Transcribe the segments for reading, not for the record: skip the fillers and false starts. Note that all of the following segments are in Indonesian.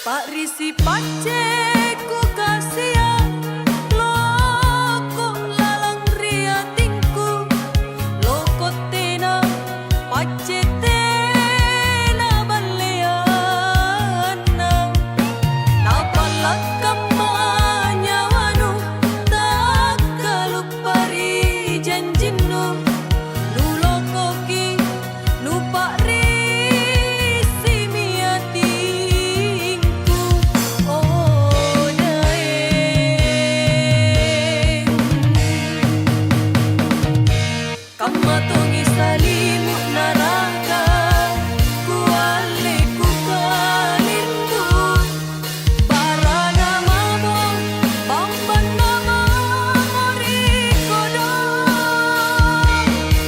Pak Risi Pace ku kasihan loko lalang ria tingku loko tena Pace tena baleana napalak kamanya wanu tak kalupari janjinu nu loko ki nu Pak Risi miatingku oh daeng kamatongi salimut naraka kuale ku kalindu barana mamo bamban mama morikodo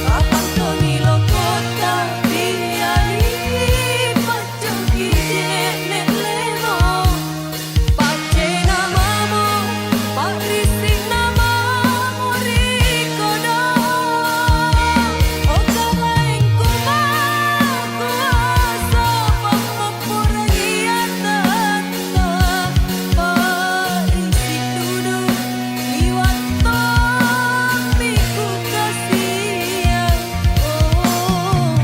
kapantongi lokota biali pacogi nek lemo pace namamu Pak Risi nama morikodo o kalaeng kuasa pamapurahian tata Pak Risi tudu liwat tomiku kasihan oh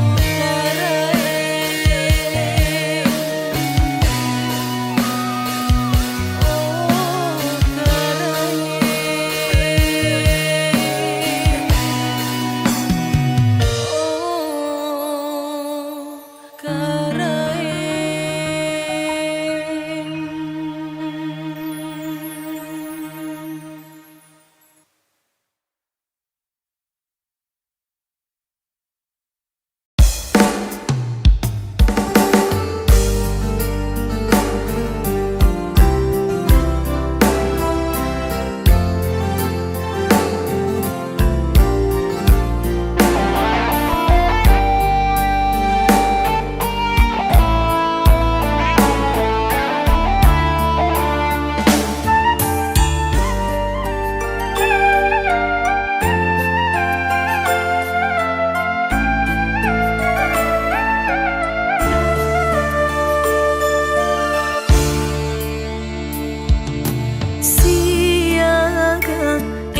siaga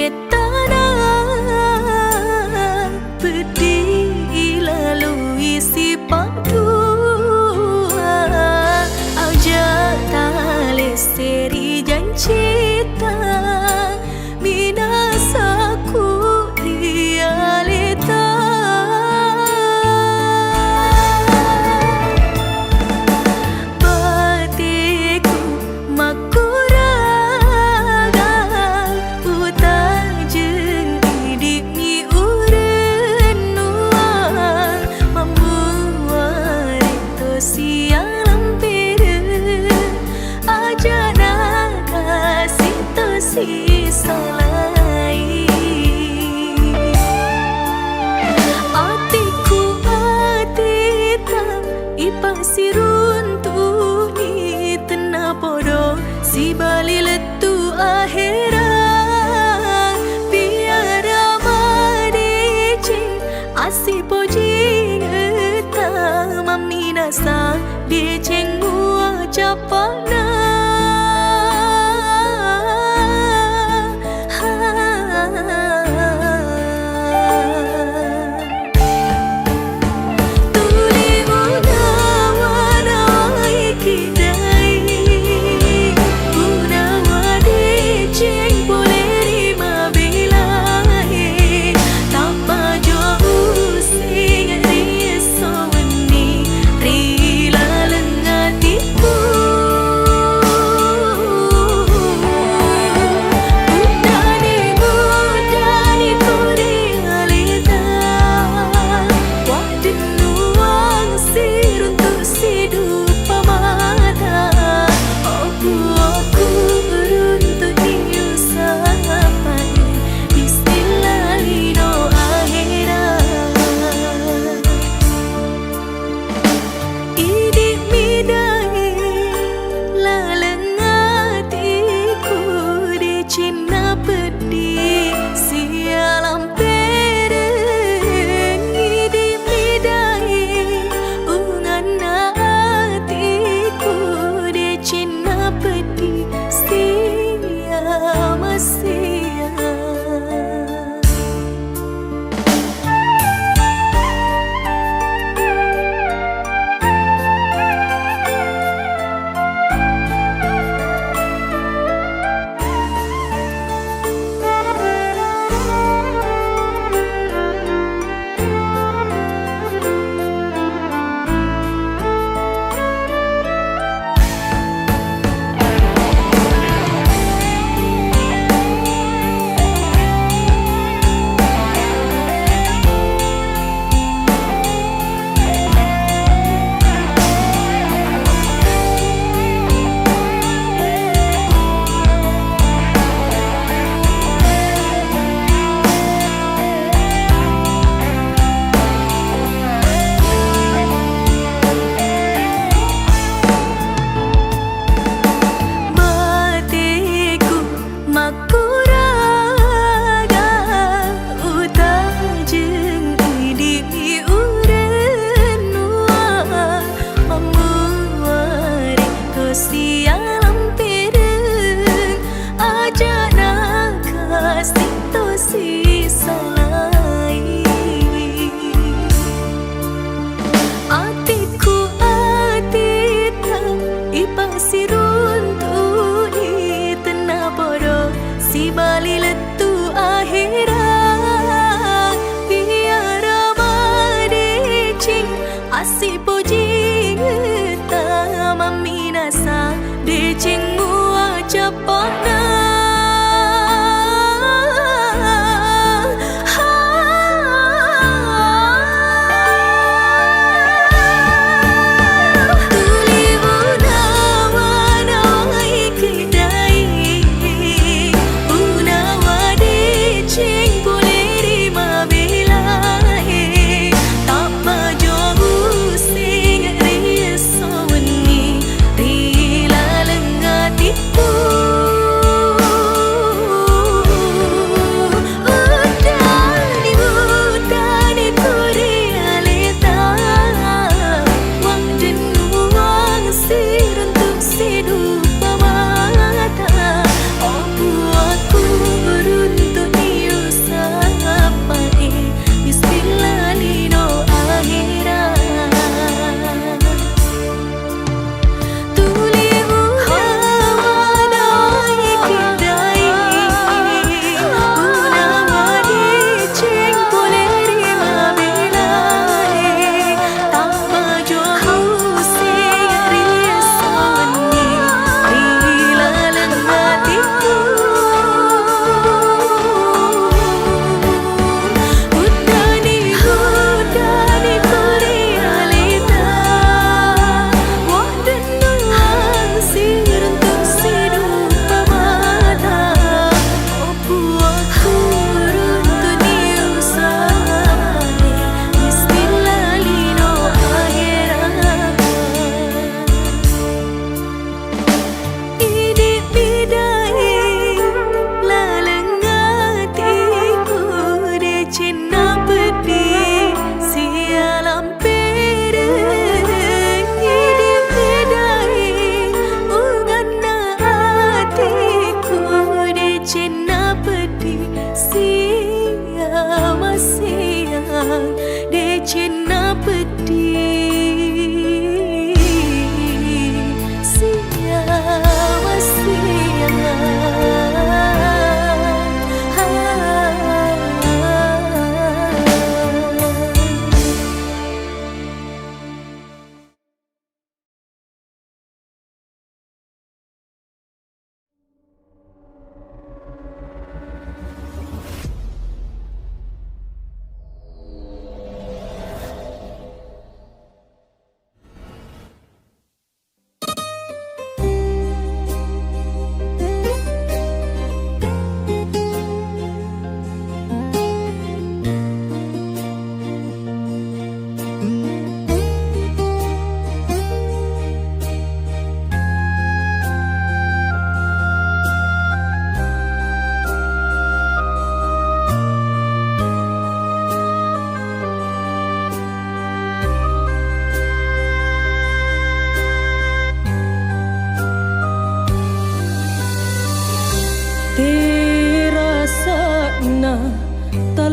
etana pedih lalui si pangdua aja tale seri janjita minasaku realita batiku makuraga utajeng idimi urenua membuat itu siang lempiru aja nakasih tersisa lain atiku atita ipang siruntuh ni tena podo si bali letu akhirat biara madece asi poji ngeta maminasa deceng mua capana tuli unawanai kidai unawadi ceng boleh rima bilahi tanpa jauh sing riso weni rila lengatiku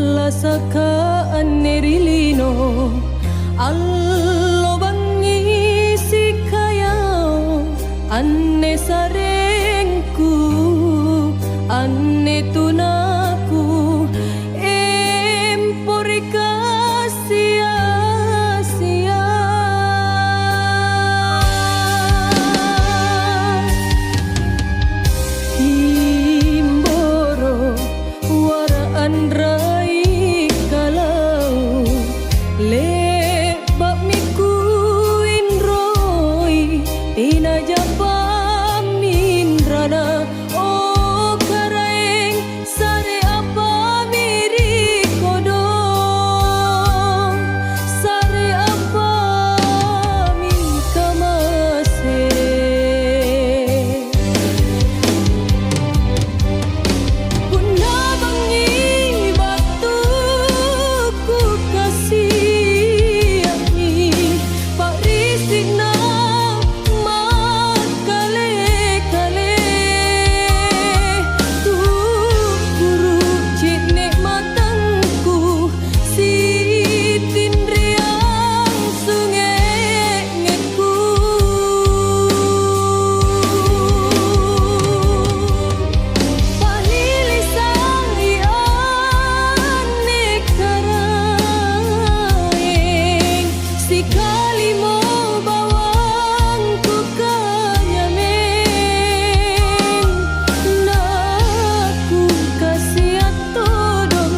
alla saka annerilino allo bangi sikayao anne sarengku anne tunaku emporika sia-sia himboro waraan rai kalau le bab miku inroi tina japam mindrana oh karaeng sare apa miri kodong sare apa mi kamase Bunda bangi batu ku kasih ami Pak Risina mak kale-kale tu guru cik nikmatangku si tindriang sungai-ngekku Palilisang ian nekaraeng Sikali mo bawang ku kanyameng Naku kasiat todong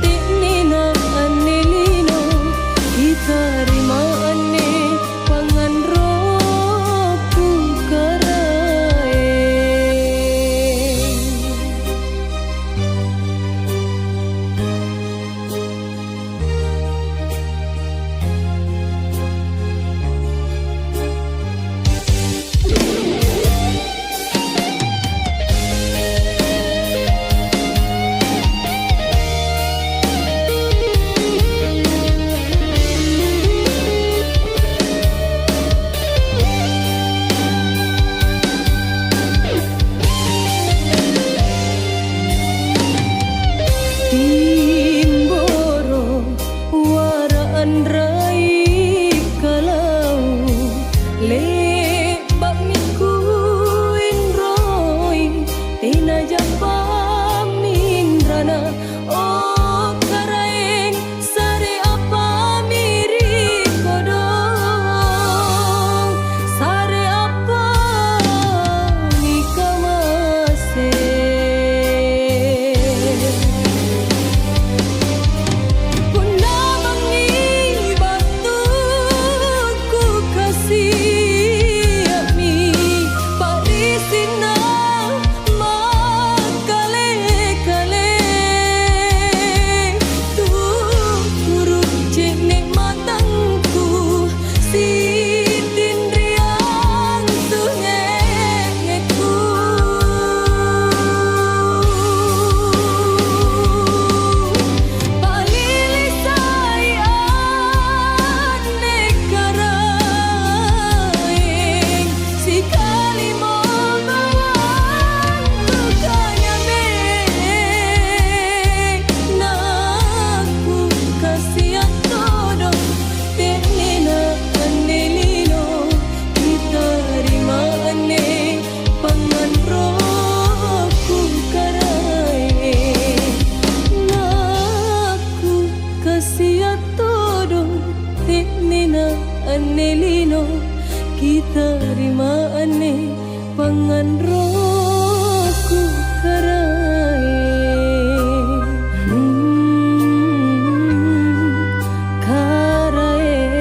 Tiknina anelino Kita rimaane pangan roku karaeng Timboro waraan rai kalau le bab miku inroi tina japam mindrana oh karaeng sare apa miri kodong sare apa ni kamase Bunda bangi batu ku kasih ami Pak Risina mak kale-kale tu guru cik nikmatangku si tindriang sungai-ngekku Palilisai ane karaeng Sikali mo bawang tu kanyameng Naku kasiat todong Tiknina anelino Kita rimaane pangan roku karaeng Naku kasiat todong Tiknina anelino Kita rimaane pangan roku karaeng karaeng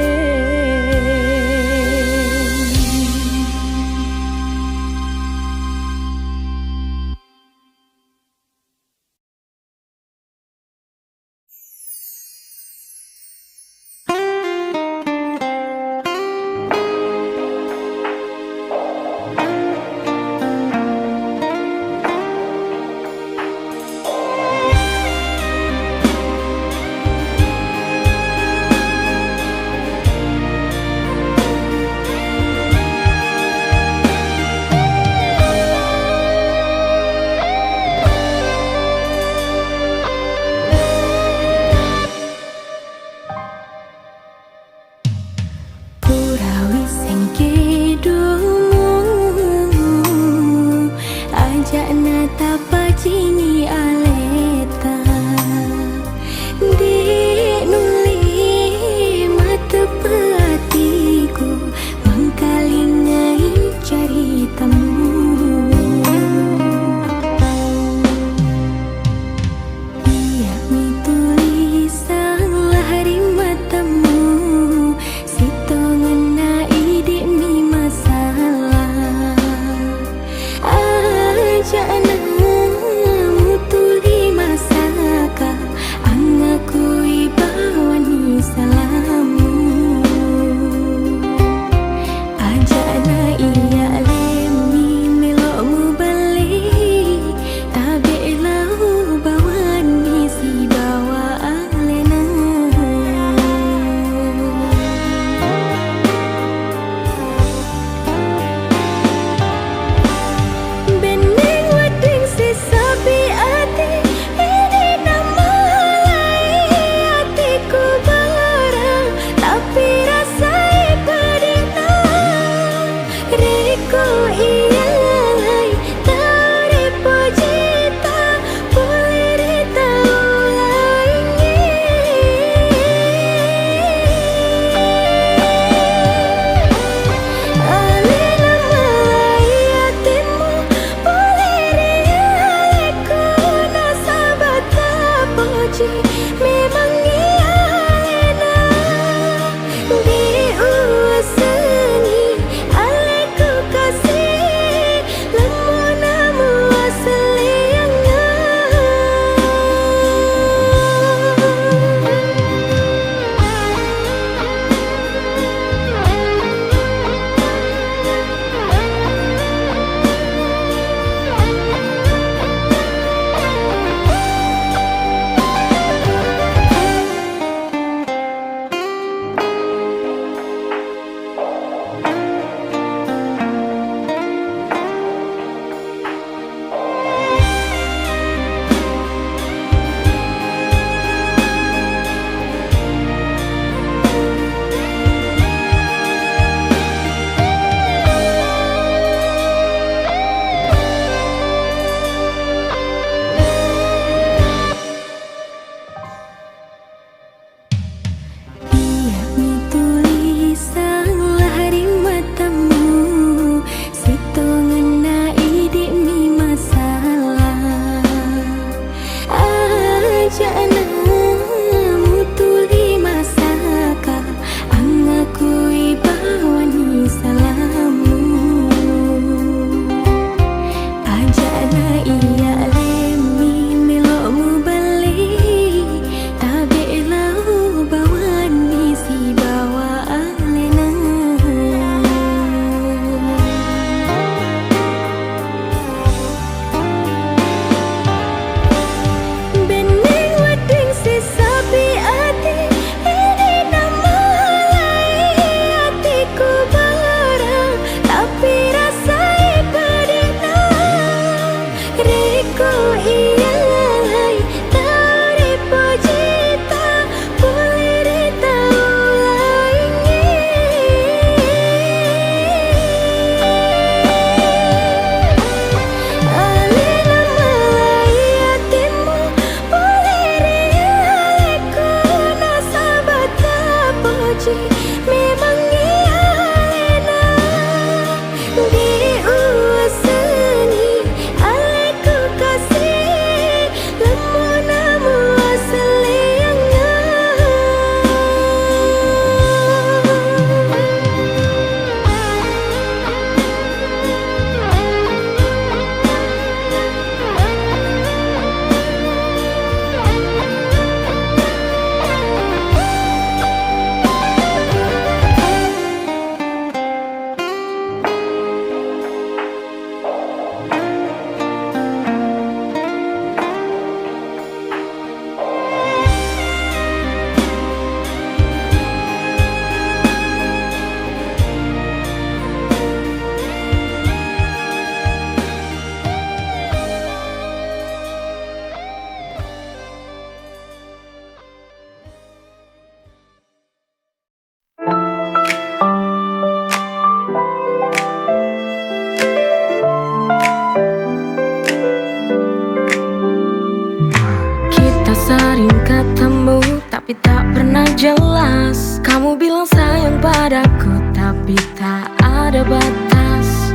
ada batas.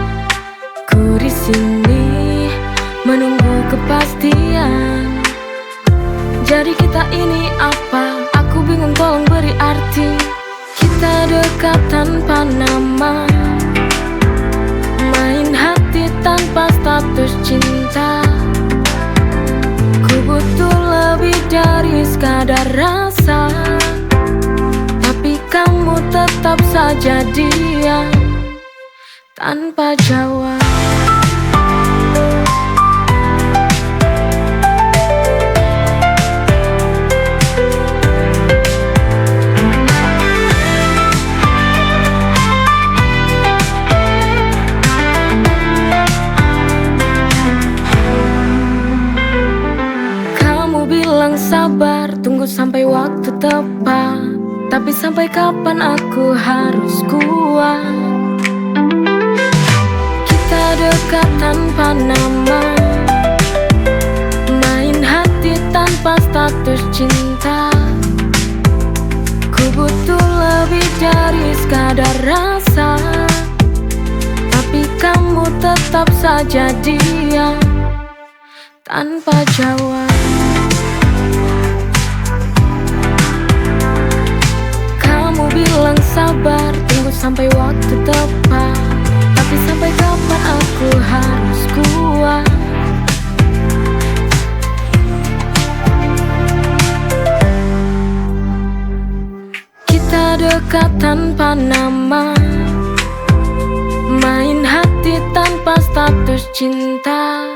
Ku di sini menunggu kepastian. Jadi kita ini apa? Aku bingung, tolong beri arti. Kita dekat tanpa nama, main hati tanpa status cinta. Ku butuh lebih dari sekadar rasa, tapi kamu tetap saja diam tanpa jawab. Sabar, tunggu sampai waktu tepat. Tapi sampai kapan aku harus kuat? Kita dekat tanpa nama, main hati tanpa status cinta. Ku butuh lebih dari sekadar rasa, tapi kamu tetap saja diam tanpa jawab. Bilang sabar, tunggu sampai waktu tepat. Tapi sampai kapan aku harus kuat? Kita dekat tanpa nama, main hati tanpa status cinta.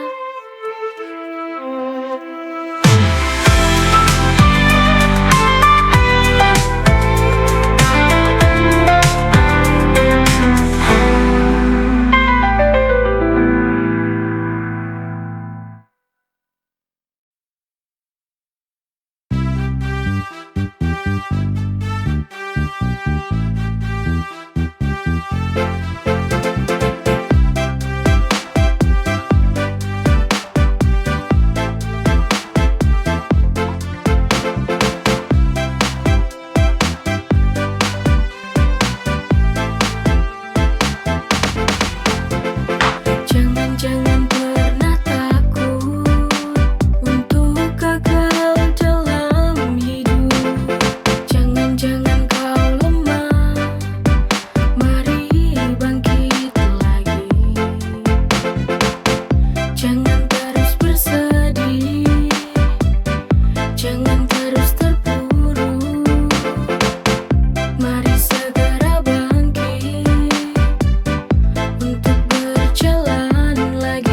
Lagi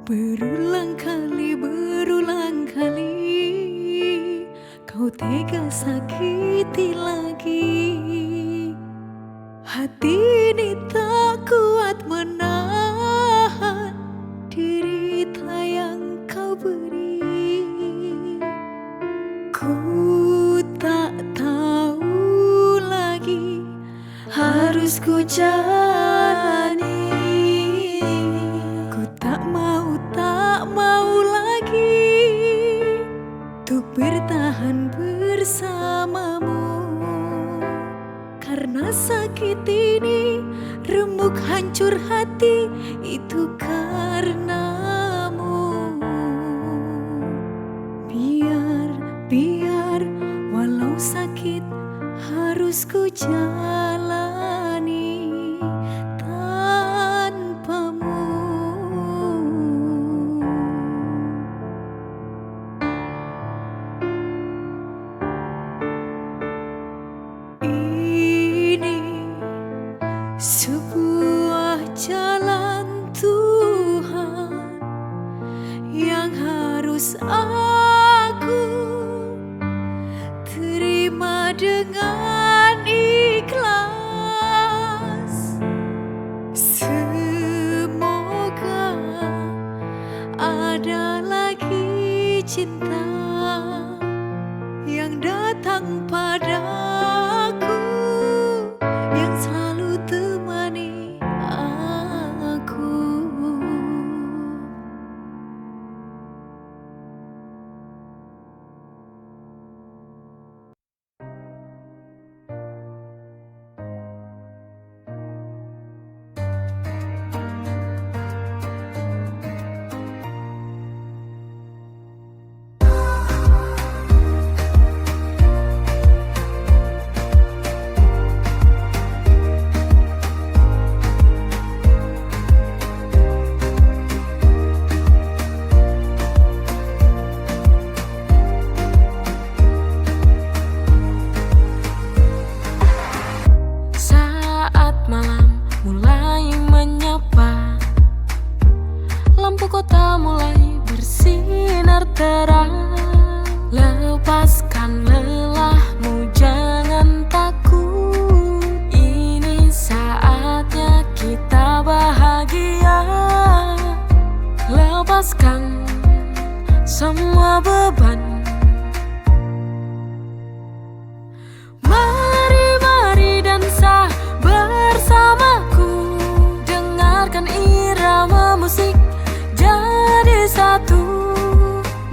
Berulang kali kau tega sakiti lagi. Hati ini tak kuat menahan derita yang kau beri. Ku tak tahu lagi harus ku jalani. Ku tak mau lagi untuk bertahan bersamamu. Karena sakit ini remuk hancur hati itu karenamu. Biar walau sakit harus ku jalani tanpamu. Ini sebuah jalan Tuhan yang harus aku terima dengan ikhlas. Semoga ada lagi cinta yang datang padaku, yang selalu temani aku. Saat malam mulai menyapa, lampu kota mulai bersinar terang. Lepaskan lelahmu, jangan takut. Ini saatnya kita bahagia. Lepaskan semua beban. Mari dansa bersamaku. Dengarkan irama musik jadi satu.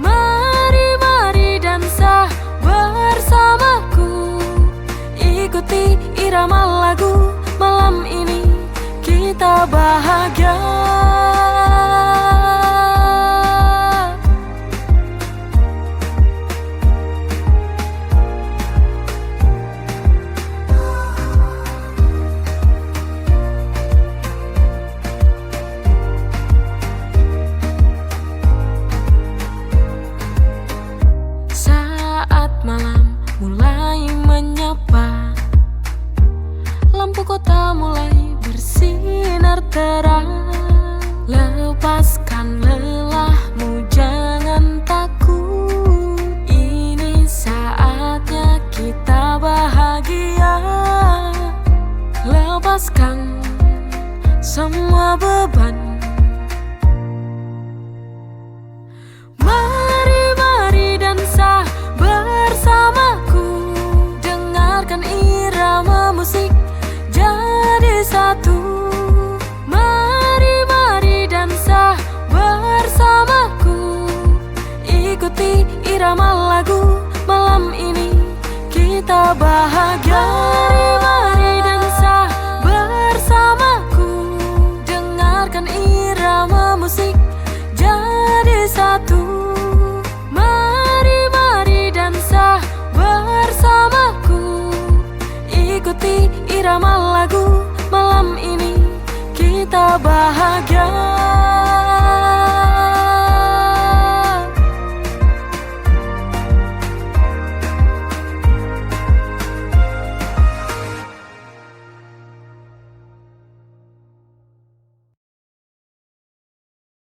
Mari dansa bersamaku. Ikuti irama lagu, malam ini kita bahagia. Malam mulai menyapa, lampu kota mulai bersinar terang. Lepaskan lelahmu, jangan takut. Ini saatnya kita bahagia. Lepaskan semua beban. Mari dansa bersamaku. Dengarkan irama musik jadi satu. Mari dansa bersamaku. Ikuti irama lagu, malam ini kita bahagia. Mari dansa bersamaku. Dengarkan irama musik jadi satu. Mari dansa bersamaku. Ikuti irama lagu, malam ini kita bahagia.